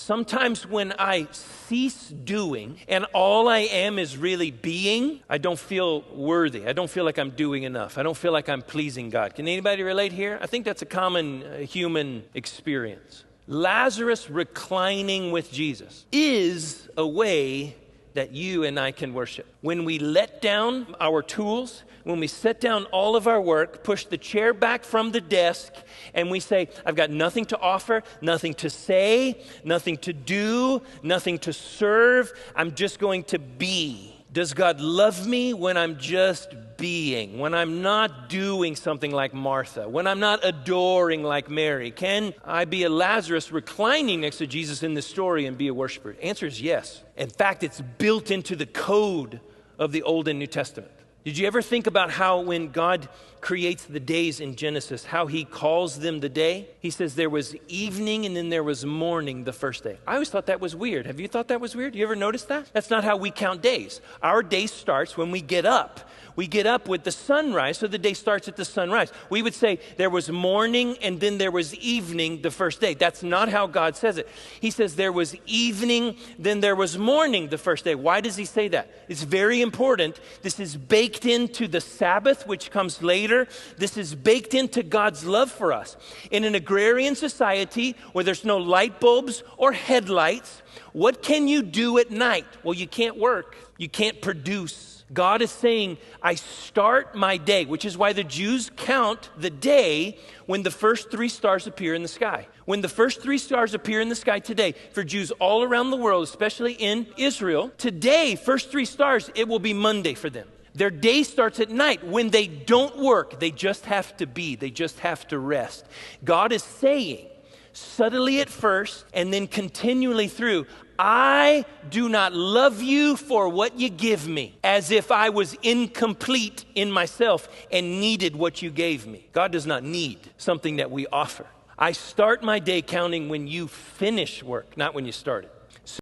Sometimes when I cease doing and all I am is really being, I don't feel worthy. I don't feel like I'm doing enough. I don't feel like I'm pleasing God. Can anybody relate here? I think that's a common human experience. Lazarus reclining with Jesus is a way that you and I can worship. When we let down our tools, when we set down all of our work, push the chair back from the desk, and we say, I've got nothing to offer, nothing to say, nothing to do, nothing to serve. I'm just going to be. Does God love me when I'm just being, when I'm not doing something like Martha, when I'm not adoring like Mary? Can I be a Lazarus reclining next to Jesus in this story and be a worshiper? The answer is yes. In fact, it's built into the code of the Old and New Testament. Did you ever think about how when God creates the days in Genesis, how he calls them the day? He says there was evening and then there was morning the first day. I always thought that was weird. Have you thought that was weird? You ever noticed that? That's not how we count days. Our day starts when we get up. We get up with the sunrise, so the day starts at the sunrise. We would say there was morning and then there was evening the first day. That's not how God says it. He says there was evening, then there was morning the first day. Why does he say that? It's very important. This is baked into the Sabbath, which comes later. This is baked into God's love for us. In an agrarian society where there's no light bulbs or headlights, what can you do at night? Well, you can't work. You can't produce. God is saying, I start my day, which is why the Jews count the day when the first 3 stars appear in the sky. When the first 3 stars appear in the sky today, for Jews all around the world, especially in Israel, today, first 3 stars, it will be Monday for them. Their day starts at night when they don't work. They just have to be. They just have to rest. God is saying, subtly at first and then continually through, I do not love you for what you give me, as if I was incomplete in myself and needed what you gave me. God does not need something that we offer. I start my day counting when you finish work, not when you start it.